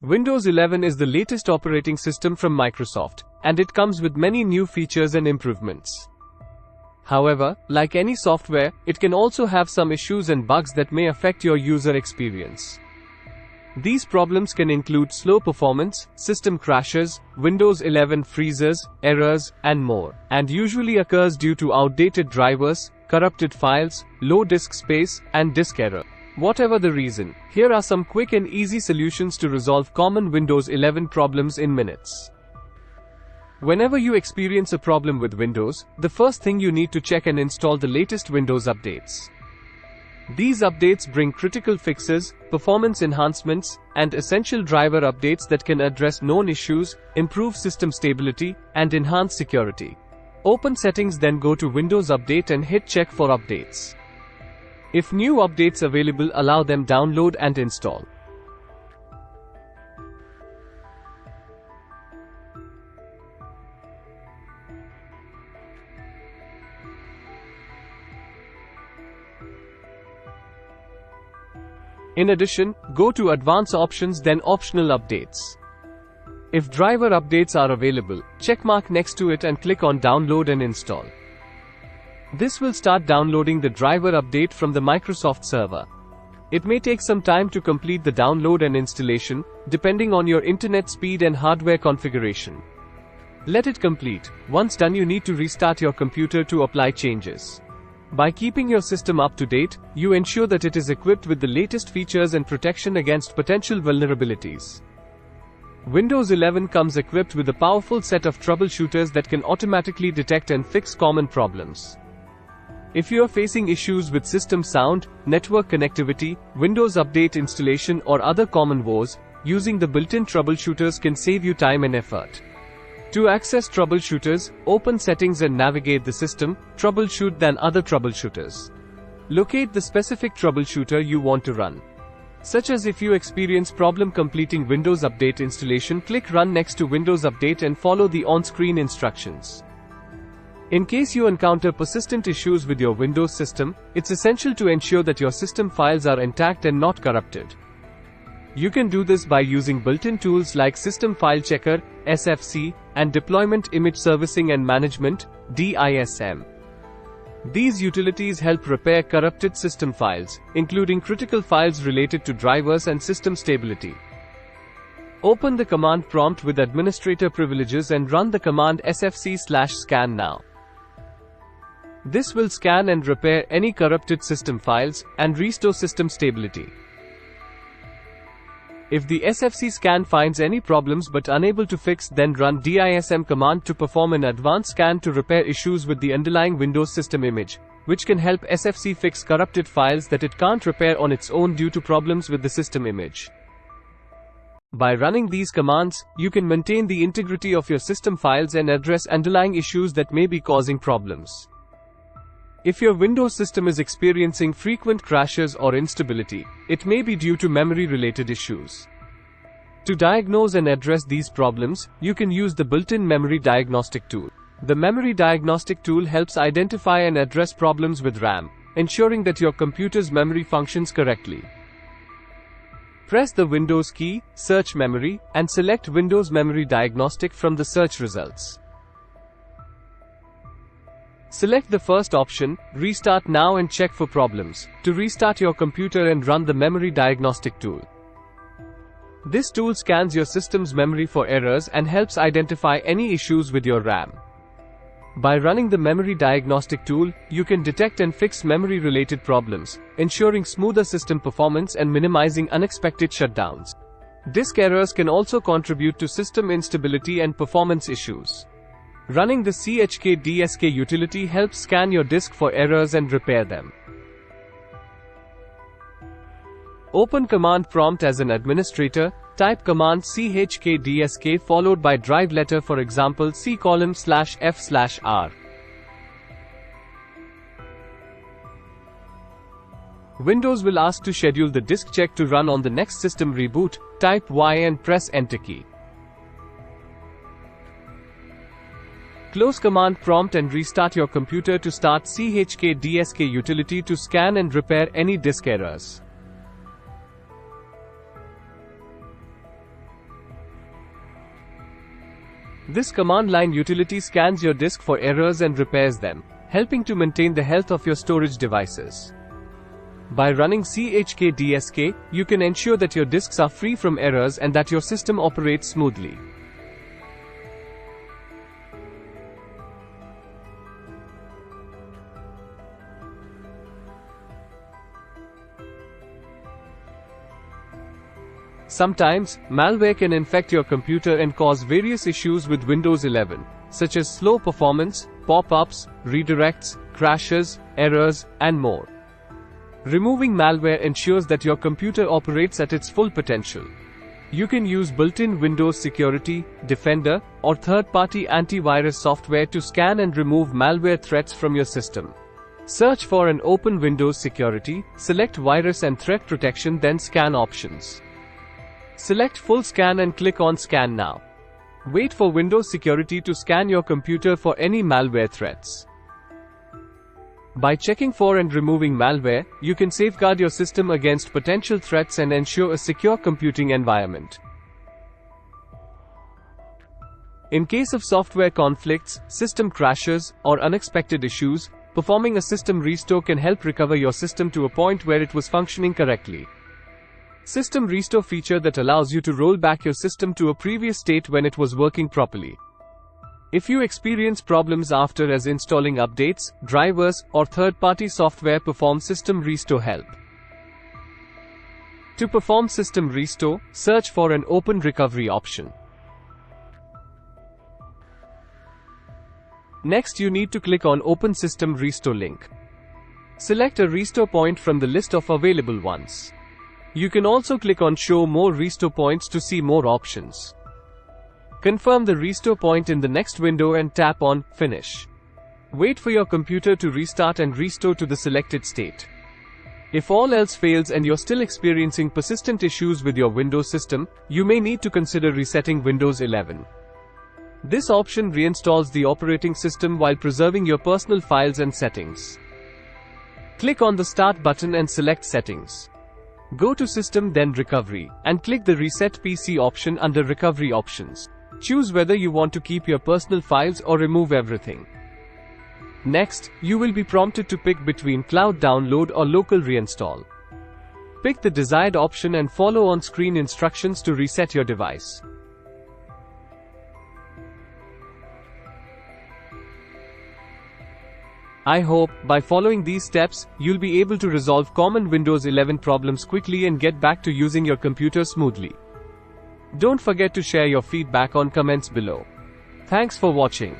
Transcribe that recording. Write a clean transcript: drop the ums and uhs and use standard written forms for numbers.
Windows 11 is the latest operating system from Microsoft, and it comes with many new features and improvements. However, like any software, it can also have some issues and bugs that may affect your user experience. These problems can include slow performance, system crashes, Windows 11 freezes, errors, and more, and usually occurs due to outdated drivers, corrupted files, low disk space, and disk error. Whatever the reason, here are some quick and easy solutions to resolve common Windows 11 problems in minutes. Whenever you experience a problem with Windows, the first thing you need to check and install the latest Windows updates. These updates bring critical fixes, performance enhancements, and essential driver updates that can address known issues, improve system stability, and enhance security. Open Settings, then go to Windows Update and hit Check for updates. If new updates available, allow them download and install. In addition, go to Advanced Options, then Optional Updates. If driver updates are available, check mark next to it and click on Download and Install. This will start downloading the driver update from the Microsoft server. It may take some time to complete the download and installation, depending on your internet speed and hardware configuration. Let it complete. Once done, you need to restart your computer to apply changes. By keeping your system up to date, you ensure that it is equipped with the latest features and protection against potential vulnerabilities. Windows 11 comes equipped with a powerful set of troubleshooters that can automatically detect and fix common problems. If you are facing issues with system sound, network connectivity, Windows Update installation, or other common woes, using the built-in troubleshooters can save you time and effort. To access troubleshooters, open Settings and navigate the System, Troubleshoot, then Other Troubleshooters. Locate the specific troubleshooter you want to run. Such as if you experience problem completing Windows Update installation, click Run next to Windows Update and follow the on-screen instructions. In case you encounter persistent issues with your Windows system, it's essential to ensure that your system files are intact and not corrupted. You can do this by using built-in tools like System File Checker, SFC, and Deployment Image Servicing and Management, DISM. These utilities help repair corrupted system files, including critical files related to drivers and system stability. Open the command prompt with administrator privileges and run the command sfc/scan now. This will scan and repair any corrupted system files, and restore system stability. If the SFC scan finds any problems but unable to fix, then run DISM command to perform an advanced scan to repair issues with the underlying Windows system image, which can help SFC fix corrupted files that it can't repair on its own due to problems with the system image. By running these commands, you can maintain the integrity of your system files and address underlying issues that may be causing problems. If your Windows system is experiencing frequent crashes or instability, it may be due to memory-related issues. To diagnose and address these problems, you can use the built-in Memory Diagnostic tool. The Memory Diagnostic tool helps identify and address problems with RAM, ensuring that your computer's memory functions correctly. Press the Windows key, search Memory, and select Windows Memory Diagnostic from the search results. Select the first option, Restart Now, and check for problems, to restart your computer and run the Memory Diagnostic tool. This tool scans your system's memory for errors and helps identify any issues with your RAM. By running the Memory Diagnostic tool, you can detect and fix memory-related problems, ensuring smoother system performance and minimizing unexpected shutdowns. Disk errors can also contribute to system instability and performance issues. Running the CHKDSK utility helps scan your disk for errors and repair them. Open command prompt as an administrator, type command CHKDSK followed by drive letter, for example C:\F/R. Windows will ask to schedule the disk check to run on the next system reboot, type Y and press Enter key. Close command prompt and restart your computer to start CHKDSK utility to scan and repair any disk errors. This command line utility scans your disk for errors and repairs them, helping to maintain the health of your storage devices. By running CHKDSK, you can ensure that your disks are free from errors and that your system operates smoothly. Sometimes, malware can infect your computer and cause various issues with Windows 11, such as slow performance, pop-ups, redirects, crashes, errors, and more. Removing malware ensures that your computer operates at its full potential. You can use built-in Windows Security, Defender, or third-party antivirus software to scan and remove malware threats from your system. Search for an open Windows Security, select Virus and Threat Protection, then Scan options. Select Full Scan and click on Scan Now. Wait for Windows Security to scan your computer for any malware threats. By checking for and removing malware, you can safeguard your system against potential threats and ensure a secure computing environment. In case of software conflicts, system crashes, or unexpected issues, performing a system restore can help recover your system to a point where it was functioning correctly. System restore feature that allows you to roll back your system to a previous state when it was working properly. If you experience problems after installing updates, drivers, or third-party software, perform system restore help. To perform system restore, search for an open recovery option. Next, you need to click on Open System Restore link. Select a restore point from the list of available ones. You can also click on Show More Restore Points to see more options. Confirm the restore point in the next window and tap on Finish. Wait for your computer to restart and restore to the selected state. If all else fails and you're still experiencing persistent issues with your Windows system, you may need to consider resetting Windows 11. This option reinstalls the operating system while preserving your personal files and settings. Click on the Start button and select Settings. Go to System, then Recovery, and click the Reset PC option under Recovery Options. Choose whether you want to keep your personal files or remove everything. Next, you will be prompted to pick between cloud download or local reinstall. Pick the desired option and follow on-screen instructions to reset your device. I hope, by following these steps, you'll be able to resolve common Windows 11 problems quickly and get back to using your computer smoothly. Don't forget to share your feedback on comments below. Thanks for watching.